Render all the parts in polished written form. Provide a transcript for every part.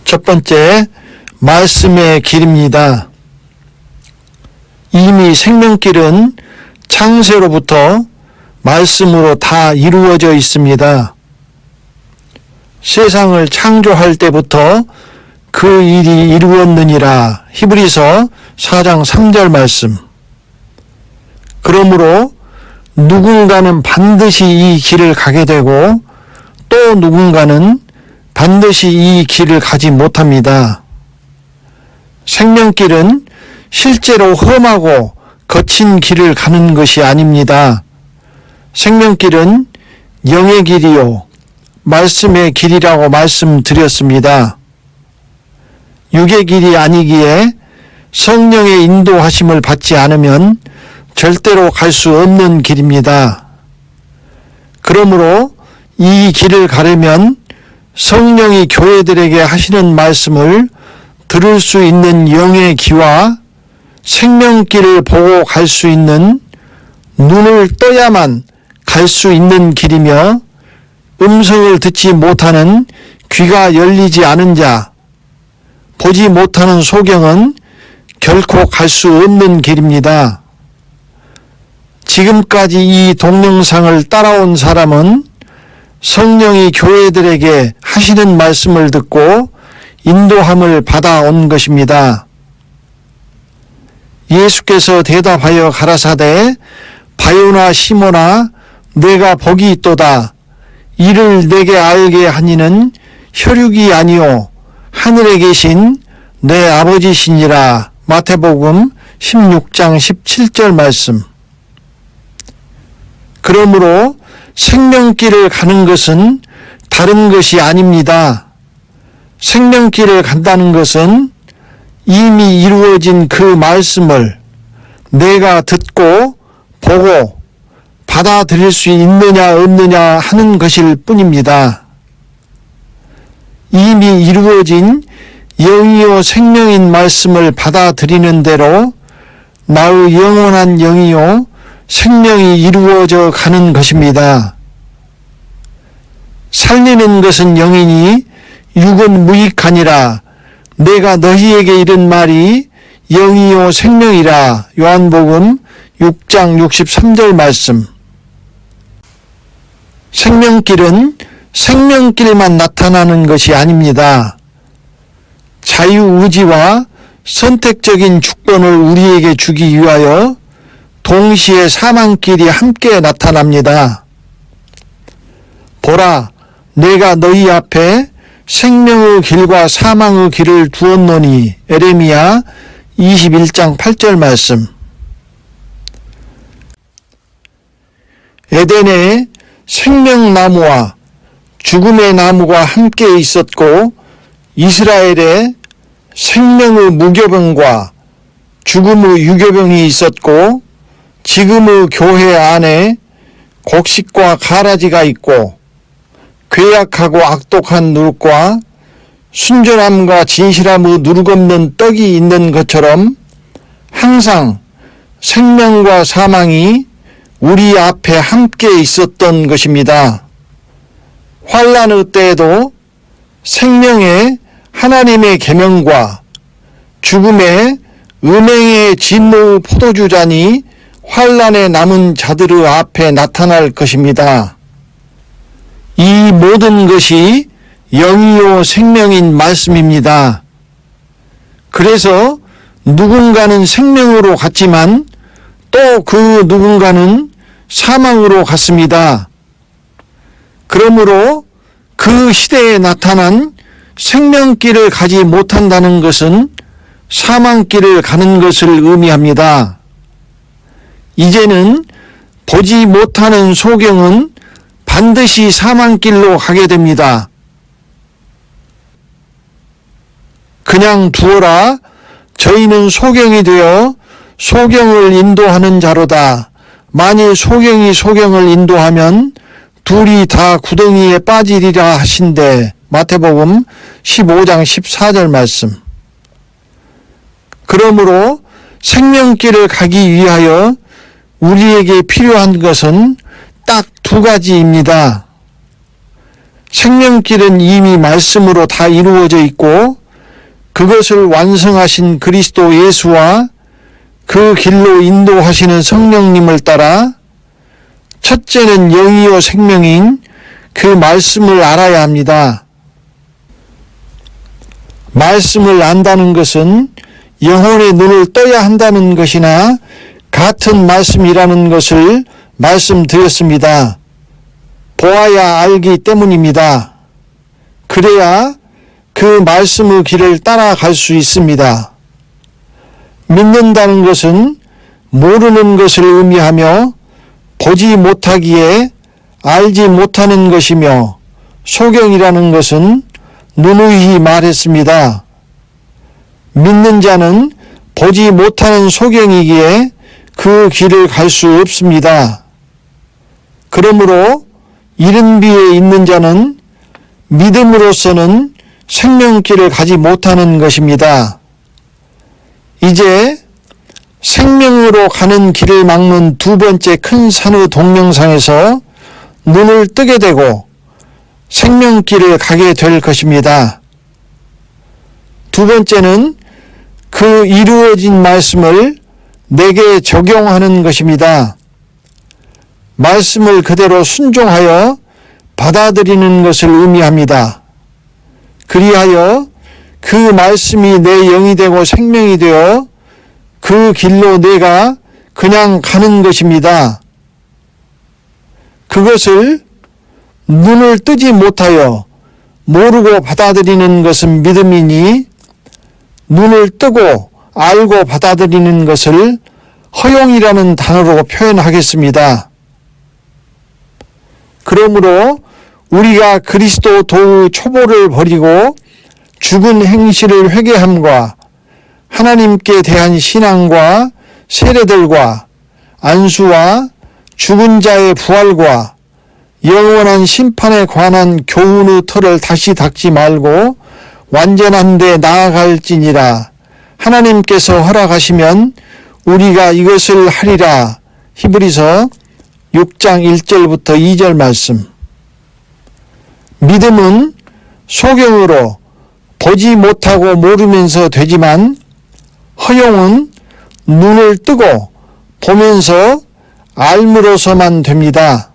첫 번째, 말씀의 길입니다. 이미 생명길은 창세로부터 말씀으로 다 이루어져 있습니다. 세상을 창조할 때부터 그 일이 이루었느니라. 히브리서 4장 3절 말씀. 그러므로 누군가는 반드시 이 길을 가게 되고 또 누군가는 반드시 이 길을 가지 못합니다. 생명길은 실제로 험하고 거친 길을 가는 것이 아닙니다. 생명길은 영의 길이요 말씀의 길이라고 말씀드렸습니다. 육의 길이 아니기에 성령의 인도하심을 받지 않으면 절대로 갈 수 없는 길입니다. 그러므로 이 길을 가려면 성령이 교회들에게 하시는 말씀을 들을 수 있는 영의 귀와 생명길을 보고 갈 수 있는 눈을 떠야만 갈 수 있는 길이며 음성을 듣지 못하는 귀가 열리지 않은 자, 보지 못하는 소경은 결코 갈 수 없는 길입니다. 지금까지 이 동영상을 따라온 사람은 성령이 교회들에게 하시는 말씀을 듣고 인도함을 받아온 것입니다. 예수께서 대답하여 가라사대 바요나 시모나 내가 복이 있도다. 이를 내게 알게 하니는 혈육이 아니요 하늘에 계신 내 아버지시니라. 마태복음 16장 17절 말씀. 그러므로 생명길을 가는 것은 다른 것이 아닙니다. 생명길을 간다는 것은 이미 이루어진 그 말씀을 내가 듣고 보고 받아들일 수 있느냐 없느냐 하는 것일 뿐입니다. 이미 이루어진 영이요 생명인 말씀을 받아들이는 대로 나의 영원한 영이요 생명이 이루어져 가는 것입니다. 살리는 것은 영이니 육은 무익하니라. 내가 너희에게 이른 말이 영이요 생명이라. 요한복음 6장 63절 말씀. 생명길은 생명길만 나타나는 것이 아닙니다. 자유의지와 선택적인 주권을 우리에게 주기 위하여 동시에 사망길이 함께 나타납니다. 보라, 내가 너희 앞에 생명의 길과 사망의 길을 두었노니. 에레미야 21장 8절 말씀. 에덴에 생명나무와 죽음의 나무가 함께 있었고 이스라엘에 생명의 무교병과 죽음의 유교병이 있었고 지금의 교회 안에 곡식과 가라지가 있고 괴약하고 악독한 누룩과 순전함과 진실함의 누룩 없는 떡이 있는 것처럼 항상 생명과 사망이 우리 앞에 함께 있었던 것입니다. 환난의 때에도 생명의 하나님의 계명과 죽음의 음행의 진노의 포도주잔이 환난에 남은 자들의 앞에 나타날 것입니다. 이 모든 것이 영이요 생명인 말씀입니다. 그래서 누군가는 생명으로 갔지만 또 그 누군가는 사망으로 갔습니다. 그러므로 그 시대에 나타난 생명길을 가지 못한다는 것은 사망길을 가는 것을 의미합니다. 이제는 보지 못하는 소경은 반드시 사망길로 가게 됩니다. 그냥 두어라. 저희는 소경이 되어 소경을 인도하는 자로다. 만일 소경이 소경을 인도하면 둘이 다 구덩이에 빠지리라 하신대. 마태복음 15장 14절 말씀. 그러므로 생명길을 가기 위하여 우리에게 필요한 것은 딱 두 가지입니다. 생명길은 이미 말씀으로 다 이루어져 있고 그것을 완성하신 그리스도 예수와 그 길로 인도하시는 성령님을 따라 첫째는 영이요 생명인 그 말씀을 알아야 합니다. 말씀을 안다는 것은 영혼의 눈을 떠야 한다는 것이나 같은 말씀이라는 것을 말씀드렸습니다. 보아야 알기 때문입니다. 그래야 그 말씀의 길을 따라갈 수 있습니다. 믿는다는 것은 모르는 것을 의미하며 보지 못하기에 알지 못하는 것이며 소경이라는 것은 누누이 말했습니다. 믿는 자는 보지 못하는 소경이기에 그 길을 갈 수 없습니다. 그러므로 이른 비에 있는 자는 믿음으로서는 생명길을 가지 못하는 것입니다. 이제 생명으로 가는 길을 막는 두 번째 큰 산의 동영상에서 눈을 뜨게 되고 생명길을 가게 될 것입니다. 두 번째는 그 이루어진 말씀을 내게 적용하는 것입니다. 말씀을 그대로 순종하여 받아들이는 것을 의미합니다. 그리하여 그 말씀이 내 영이 되고 생명이 되어 그 길로 내가 그냥 가는 것입니다. 그것을 눈을 뜨지 못하여 모르고 받아들이는 것은 믿음이니 눈을 뜨고 알고 받아들이는 것을 허용이라는 단어로 표현하겠습니다. 그러므로 우리가 그리스도 도의 초보를 버리고 죽은 행실을 회개함과 하나님께 대한 신앙과 세례들과 안수와 죽은 자의 부활과 영원한 심판에 관한 교훈의 틀을 다시 닦지 말고 완전한 데 나아갈지니라. 하나님께서 허락하시면 우리가 이것을 하리라. 히브리서 6장 1절부터 2절 말씀. 믿음은 소경으로 보지 못하고 모르면서 되지만 허용은 눈을 뜨고 보면서 알므로서만 됩니다.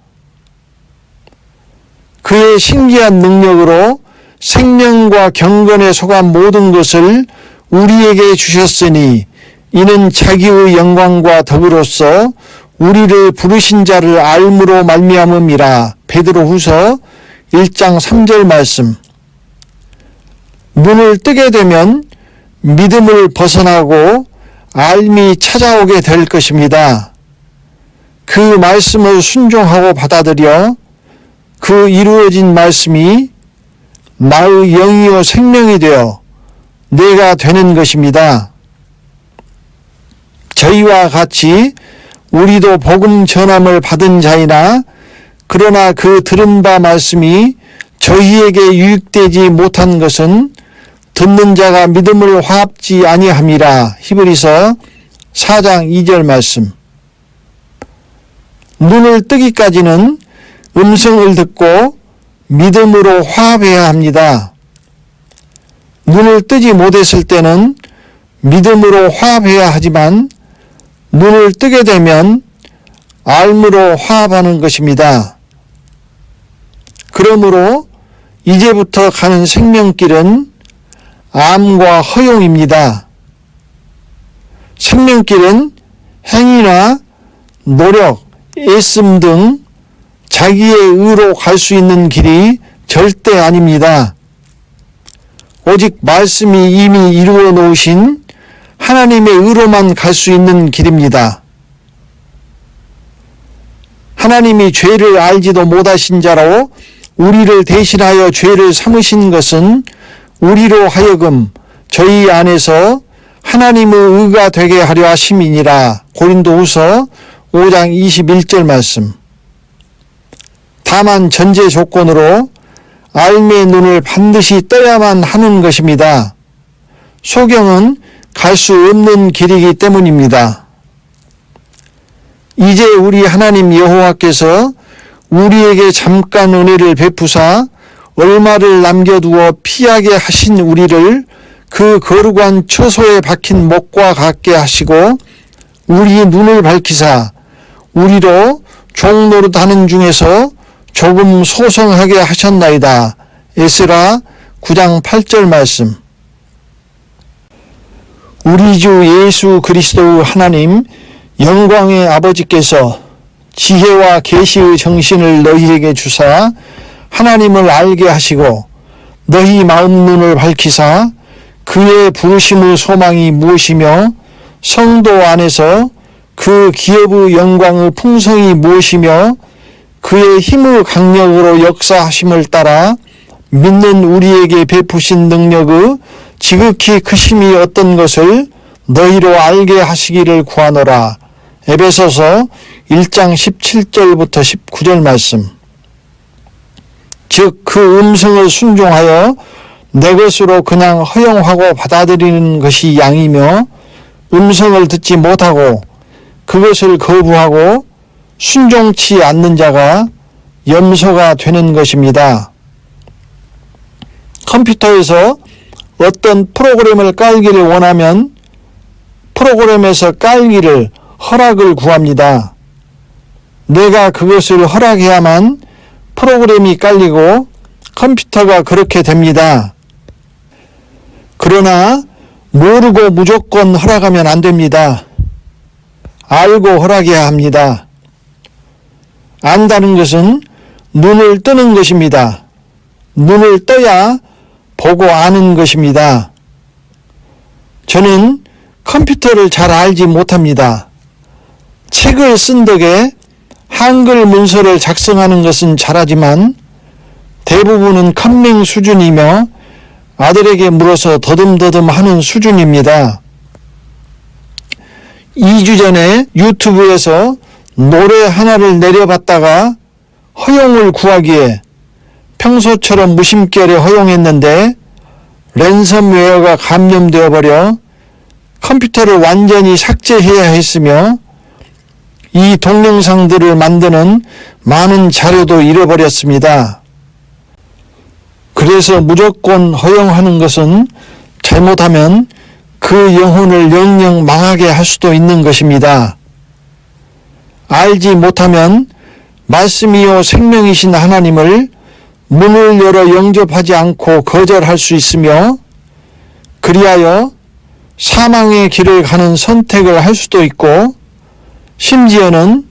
그의 신기한 능력으로 생명과 경건에 속한 모든 것을 우리에게 주셨으니 이는 자기의 영광과 덕으로서 우리를 부르신 자를 알므로 말미암음이라. 베드로후서 1장 3절 말씀. 눈을 뜨게 되면 믿음을 벗어나고 알미 찾아오게 될 것입니다. 그 말씀을 순종하고 받아들여 그 이루어진 말씀이 나의 영이요 생명이 되어 내가 되는 것입니다. 저희와 같이 우리도 복음 전함을 받은 자이나 그러나 그 들은 바 말씀이 저희에게 유익되지 못한 것은 듣는 자가 믿음을 화합지 아니함이라. 히브리서 4장 2절 말씀. 눈을 뜨기까지는 음성을 듣고 믿음으로 화합해야 합니다. 눈을 뜨지 못했을 때는 믿음으로 화합해야 하지만 눈을 뜨게 되면 알므로 화합하는 것입니다. 그러므로 이제부터 가는 생명길은 암과 허용입니다. 생명길은 행위나 노력, 애씀 등 자기의 의로 갈 수 있는 길이 절대 아닙니다. 오직 말씀이 이미 이루어 놓으신 하나님의 의로만 갈 수 있는 길입니다. 하나님이 죄를 알지도 못하신 자로 우리를 대신하여 죄를 삼으신 것은 우리로 하여금 저희 안에서 하나님의 의가 되게 하려 하심이니라. 고린도후서 5장 21절 말씀. 다만 전제 조건으로 알미의 눈을 반드시 떠야만 하는 것입니다. 소경은 갈 수 없는 길이기 때문입니다. 이제 우리 하나님 여호와께서 우리에게 잠깐 은혜를 베푸사 얼마를 남겨두어 피하게 하신 우리를 그 거룩한 처소에 박힌 목과 같게 하시고 우리 눈을 밝히사 우리로 종 노릇하는 중에서 조금 소성하게 하셨나이다. 에스라 9장 8절 말씀. 우리 주 예수 그리스도 하나님 영광의 아버지께서 지혜와 계시의 정신을 너희에게 주사 하나님을 알게 하시고 너희 마음 눈을 밝히사 그의 부르심의 소망이 무엇이며 성도 안에서 그 기업의 영광의 풍성이 무엇이며 그의 힘의 강력으로 역사하심을 따라 믿는 우리에게 베푸신 능력의 지극히 크심이 어떤 것을 너희로 알게 하시기를 구하노라. 에베소서 1장 17절부터 19절 말씀. 즉 그 음성을 순종하여 내 것으로 그냥 허용하고 받아들이는 것이 양이며 음성을 듣지 못하고 그것을 거부하고 순종치 않는 자가 염소가 되는 것입니다. 컴퓨터에서 어떤 프로그램을 깔기를 원하면 프로그램에서 깔기를 허락을 구합니다. 내가 그것을 허락해야만 프로그램이 깔리고 컴퓨터가 그렇게 됩니다. 그러나 모르고 무조건 허락하면 안 됩니다. 알고 허락해야 합니다. 안다는 것은 눈을 뜨는 것입니다. 눈을 떠야 보고 아는 것입니다. 저는 컴퓨터를 잘 알지 못합니다. 책을 쓴 덕에 한글 문서를 작성하는 것은 잘하지만 대부분은 컴맹 수준이며 아들에게 물어서 더듬더듬 하는 수준입니다. 2주 전에 유튜브에서 노래 하나를 내려봤다가 허용을 구하기에 평소처럼 무심결에 허용했는데 랜섬웨어가 감염되어 버려 컴퓨터를 완전히 삭제해야 했으며 이 동영상들을 만드는 많은 자료도 잃어버렸습니다. 그래서 무조건 허용하는 것은 잘못하면 그 영혼을 영영 망하게 할 수도 있는 것입니다. 알지 못하면 말씀이요 생명이신 하나님을 문을 열어 영접하지 않고 거절할 수 있으며 그리하여 사망의 길을 가는 선택을 할 수도 있고 심지어는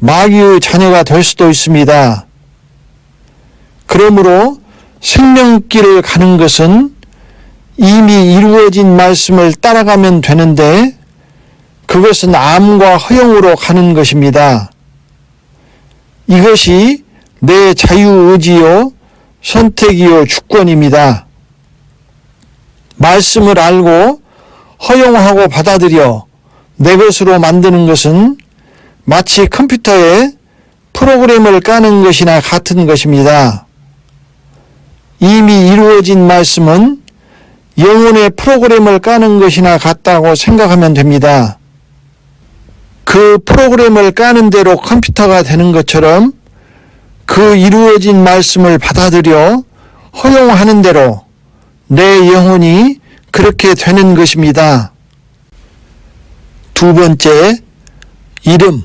마귀의 자녀가 될 수도 있습니다. 그러므로 생명길을 가는 것은 이미 이루어진 말씀을 따라가면 되는데 그것은 암과 허용으로 가는 것입니다. 이것이 내 자유의지요 선택이요 주권입니다. 말씀을 알고 허용하고 받아들여 내 것으로 만드는 것은 마치 컴퓨터에 프로그램을 까는 것이나 같은 것입니다. 이미 이루어진 말씀은 영혼의 프로그램을 까는 것이나 같다고 생각하면 됩니다. 그 프로그램을 까는 대로 컴퓨터가 되는 것처럼 그 이루어진 말씀을 받아들여 허용하는 대로 내 영혼이 그렇게 되는 것입니다. 두 번째, 이름,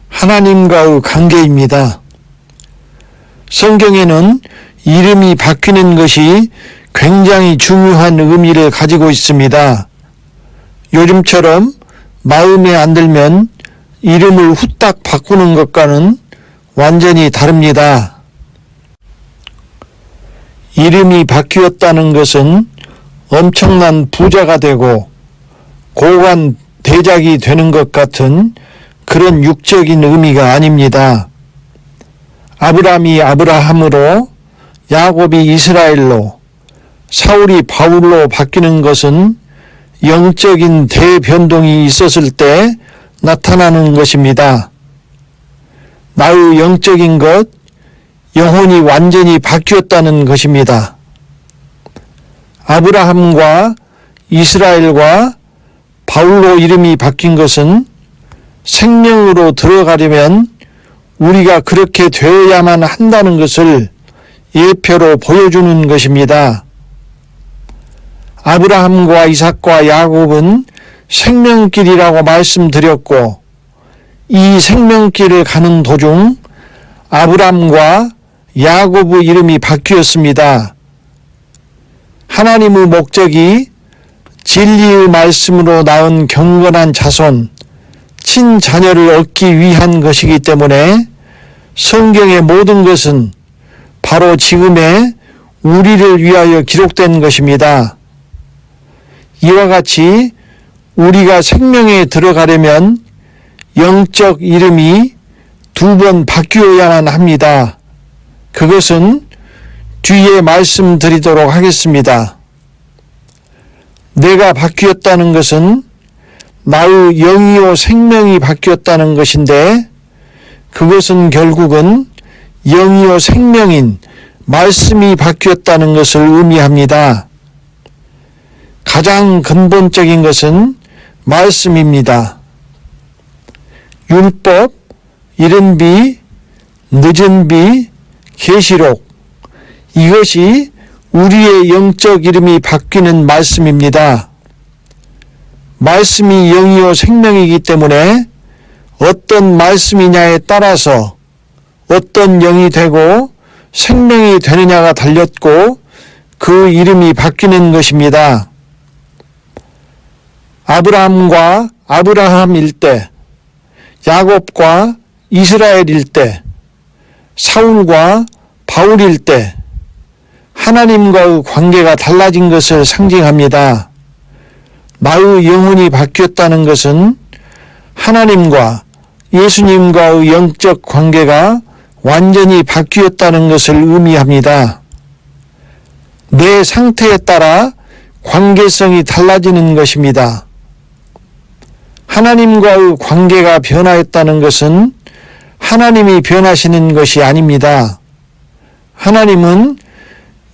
하나님과의 관계입니다. 성경에는 이름이 바뀌는 것이 굉장히 중요한 의미를 가지고 있습니다. 요즘처럼 마음에 안 들면 이름을 후딱 바꾸는 것과는 완전히 다릅니다. 이름이 바뀌었다는 것은 엄청난 부자가 되고 고관 대작이 되는 것 같은 그런 육적인 의미가 아닙니다. 아브람이 아브라함으로 야곱이 이스라엘로 사울이 바울로 바뀌는 것은 영적인 대변동이 있었을 때 나타나는 것입니다. 나의 영적인 것, 영혼이 완전히 바뀌었다는 것입니다. 아브라함과 이스라엘과 바울로 이름이 바뀐 것은 생명으로 들어가려면 우리가 그렇게 되어야만 한다는 것을 예표로 보여주는 것입니다. 아브라함과 이삭과 야곱은 생명길이라고 말씀드렸고, 이 생명길을 가는 도중 아브라함과 야곱의 이름이 바뀌었습니다. 하나님의 목적이 진리의 말씀으로 낳은 경건한 자손, 친자녀를 얻기 위한 것이기 때문에 성경의 모든 것은 바로 지금의 우리를 위하여 기록된 것입니다. 이와 같이 우리가 생명에 들어가려면 영적 이름이 2번 바뀌어야만 합니다. 그것은 뒤에 말씀드리도록 하겠습니다. 내가 바뀌었다는 것은 나의 영이요 생명이 바뀌었다는 것인데, 그것은 결국은 영이요 생명인 말씀이 바뀌었다는 것을 의미합니다. 가장 근본적인 것은 말씀입니다. 율법, 이른비, 늦은비, 계시록, 이것이 우리의 영적 이름이 바뀌는 말씀입니다. 말씀이 영이요 생명이기 때문에 어떤 말씀이냐에 따라서 어떤 영이 되고 생명이 되느냐가 달렸고 그 이름이 바뀌는 것입니다. 아브라함과 아브라함일 때, 야곱과 이스라엘일 때, 사울과 바울일 때 하나님과의 관계가 달라진 것을 상징합니다. 나의 영혼이 바뀌었다는 것은 하나님과 예수님과의 영적 관계가 완전히 바뀌었다는 것을 의미합니다. 내 상태에 따라 관계성이 달라지는 것입니다. 하나님과의 관계가 변화했다는 것은 하나님이 변하시는 것이 아닙니다. 하나님은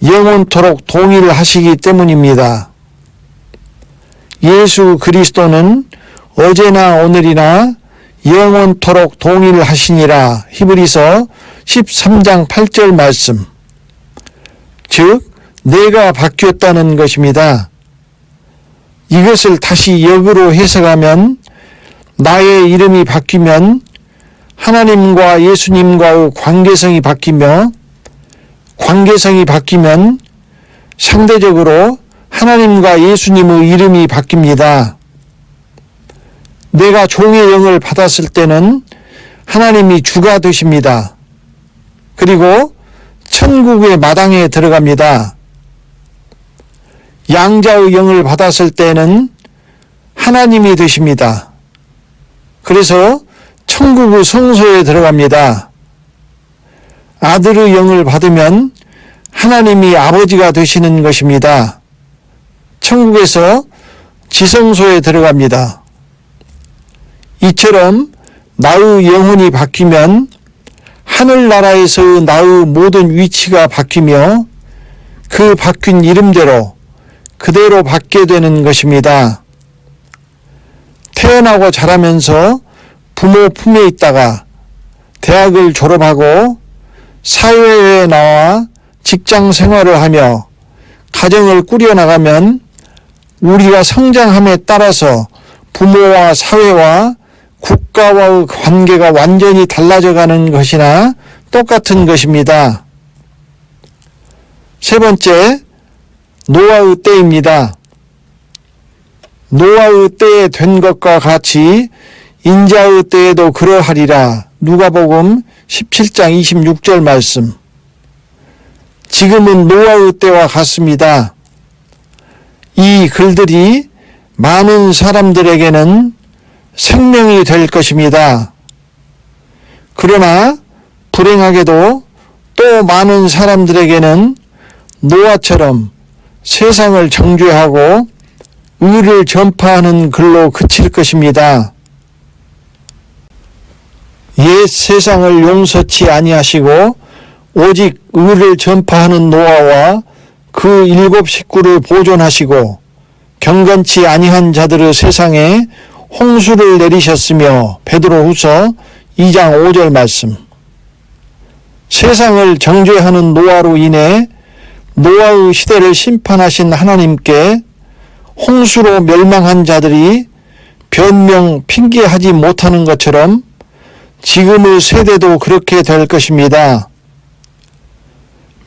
영원토록 동일하시기 때문입니다. 예수 그리스도는 어제나 오늘이나 영원토록 동일하시니라. 히브리서 13장 8절 말씀. 즉 내가 바뀌었다는 것입니다. 이것을 다시 역으로 해석하면, 나의 이름이 바뀌면 하나님과 예수님과의 관계성이 바뀌며, 관계성이 바뀌면 상대적으로 하나님과 예수님의 이름이 바뀝니다. 내가 종의 영을 받았을 때는 하나님이 주가 되십니다. 그리고 천국의 마당에 들어갑니다. 양자의 영을 받았을 때는 하나님이 되십니다. 그래서 천국의 성소에 들어갑니다. 아들의 영을 받으면 하나님이 아버지가 되시는 것입니다. 천국에서 지성소에 들어갑니다. 이처럼 나의 영혼이 바뀌면 하늘나라에서 나의 모든 위치가 바뀌며 그 바뀐 이름대로 그대로 받게 되는 것입니다. 태어나고 자라면서 부모 품에 있다가 대학을 졸업하고 사회에 나와 직장 생활을 하며 가정을 꾸려나가면 우리가 성장함에 따라서 부모와 사회와 국가와의 관계가 완전히 달라져 가는 것이나 똑같은 것입니다. 세 번째, 노아의 때입니다. 노아의 때에 된 것과 같이 인자의 때에도 그러하리라. 누가복음 17장 26절 말씀. 지금은 노아의 때와 같습니다. 이 글들이 많은 사람들에게는 생명이 될 것입니다. 그러나 불행하게도 또 많은 사람들에게는 노아처럼 세상을 정죄하고 의를 전파하는 글로 그칠 것입니다. 옛 세상을 용서치 아니하시고 오직 의를 전파하는 노아와 그 7 식구를 보존하시고 경건치 아니한 자들의 세상에 홍수를 내리셨으며. 베드로후서 2장 5절 말씀. 세상을 정죄하는 노아로 인해 노아의 시대를 심판하신 하나님께 홍수로 멸망한 자들이 변명, 핑계하지 못하는 것처럼 지금의 세대도 그렇게 될 것입니다.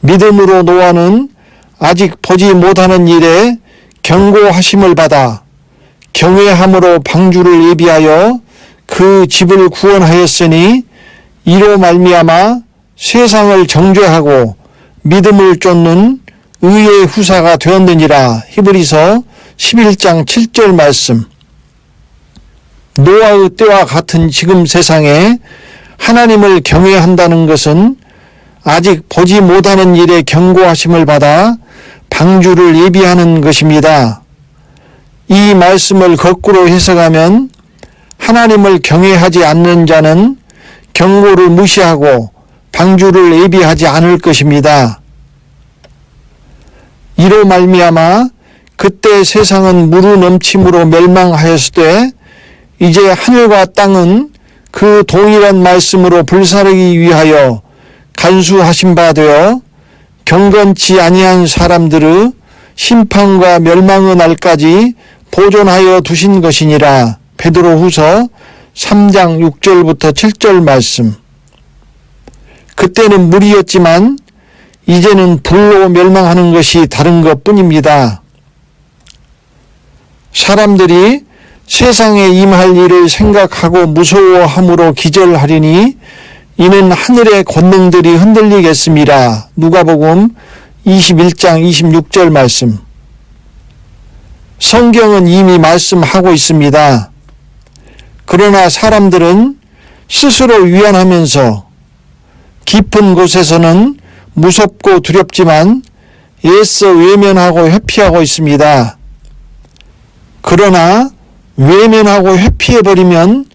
믿음으로 노아는 아직 보지 못하는 일에 경고하심을 받아 경외함으로 방주를 예비하여 그 집을 구원하였으니 이로 말미암아 세상을 정죄하고 믿음을 쫓는 의의 후사가 되었느니라. 히브리서 11장 7절 말씀. 노아의 때와 같은 지금 세상에 하나님을 경외한다는 것은 아직 보지 못하는 일에 경고하심을 받아 방주를 예비하는 것입니다. 이 말씀을 거꾸로 해석하면 하나님을 경외하지 않는 자는 경고를 무시하고 방주를 예비하지 않을 것입니다. 이로 말미암아 그때 세상은 무르 넘침으로 멸망하였으되 이제 하늘과 땅은 그 동일한 말씀으로 불사르기 위하여 간수하신 바 되어 경건치 아니한 사람들의 심판과 멸망의 날까지 보존하여 두신 것이니라. 베드로후서 3장 6절부터 7절 말씀. 그때는 물이었지만 이제는 불로 멸망하는 것이 다른 것뿐입니다. 사람들이 세상에 임할 일을 생각하고 무서워함으로 기절하리니 이는 하늘의 권능들이 흔들리겠습니다. 누가복음 21장 26절 말씀. 성경은 이미 말씀하고 있습니다. 그러나 사람들은 스스로 위안하면서 깊은 곳에서는 무섭고 두렵지만 애써 외면하고 회피하고 있습니다. 그러나 외면하고 회피해버리면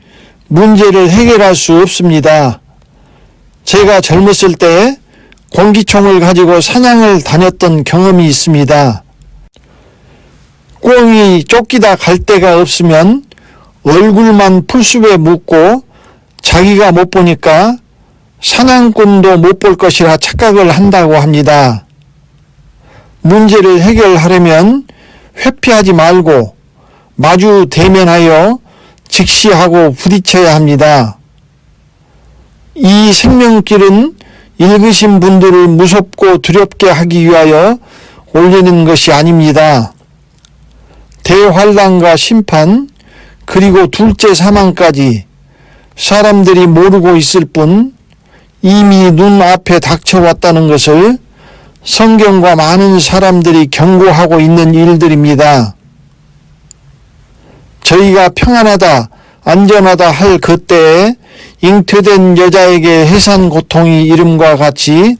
문제를 해결할 수 없습니다. 제가 젊었을 때 공기총을 가지고 사냥을 다녔던 경험이 있습니다. 꿩이 쫓기다 갈 데가 없으면 얼굴만 풀숲에 묻고 자기가 못 보니까 사냥꾼도 못 볼 것이라 착각을 한다고 합니다. 문제를 해결하려면 회피하지 말고 마주 대면하여 직시하고 부딪혀야 합니다. 이 생명길은 읽으신 분들을 무섭고 두렵게 하기 위하여 올리는 것이 아닙니다. 대환란과 심판 그리고 둘째 사망까지 사람들이 모르고 있을 뿐 이미 눈앞에 닥쳐왔다는 것을 성경과 많은 사람들이 경고하고 있는 일들입니다. 저희가 평안하다, 안전하다 할 그때에 잉태된 여자에게 해산 고통이 이름과 같이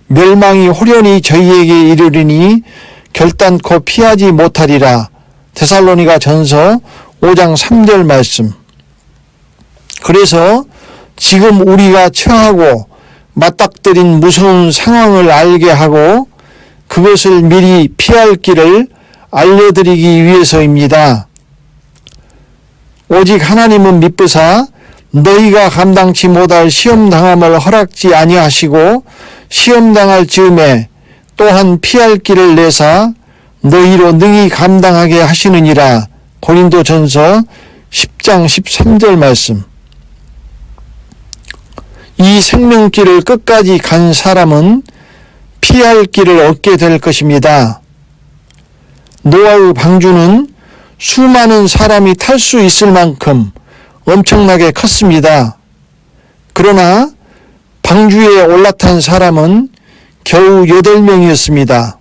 멸망이 호련히 저희에게 이르리니 결단코 피하지 못하리라. 데살로니가 전서 5장 3절 말씀. 그래서 지금 우리가 처하고 맞닥뜨린 무서운 상황을 알게 하고 그것을 미리 피할 길을 알려드리기 위해서입니다. 오직 하나님은 미쁘사 너희가 감당치 못할 시험당함을 허락지 아니하시고 시험당할 즈음에 또한 피할 길을 내사 너희로 능히 감당하게 하시느니라. 고린도전서 10장 13절 말씀. 이 생명길을 끝까지 간 사람은 피할 길을 얻게 될 것입니다. 노아의 방주는 수많은 사람이 탈 수 있을 만큼 엄청나게 컸습니다. 그러나 방주에 올라탄 사람은 겨우 8명이었습니다.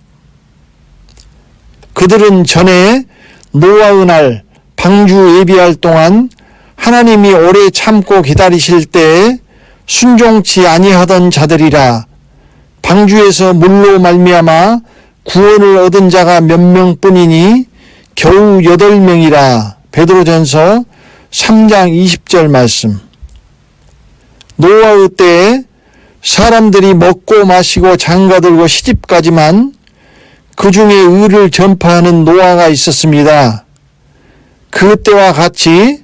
그들은 전에 노아의 날 방주 예비할 동안 하나님이 오래 참고 기다리실 때에 순종치 아니하던 자들이라. 방주에서 물로 말미암아 구원을 얻은 자가 몇 명뿐이니 겨우 8명이라. 베드로전서 3장 20절 말씀. 노아의 때에 사람들이 먹고 마시고 장가들고 시집가지만 그 중에 의를 전파하는 노아가 있었습니다. 그 때와 같이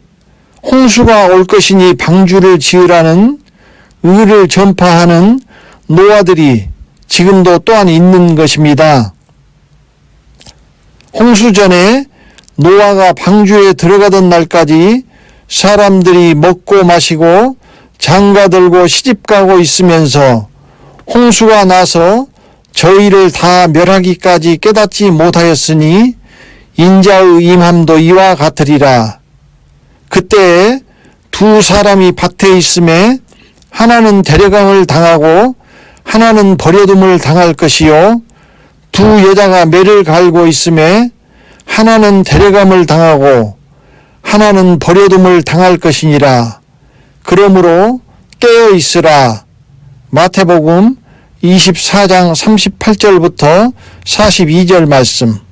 홍수가 올 것이니 방주를 지으라는 의를 전파하는 노아들이 지금도 또한 있는 것입니다. 홍수 전에 노아가 방주에 들어가던 날까지 사람들이 먹고 마시고 장가들고 시집가고 있으면서 홍수가 나서 저희를 다 멸하기까지 깨닫지 못하였으니 인자의 임함도 이와 같으리라. 그때 두 사람이 밭에 있음에 하나는 데려감을 당하고 하나는 버려둠을 당할 것이요 두 여자가 매를 갈고 있음에 하나는 데려감을 당하고 하나는 버려둠을 당할 것이니라. 그러므로 깨어 있으라. 마태복음 24장 38절부터 42절 말씀.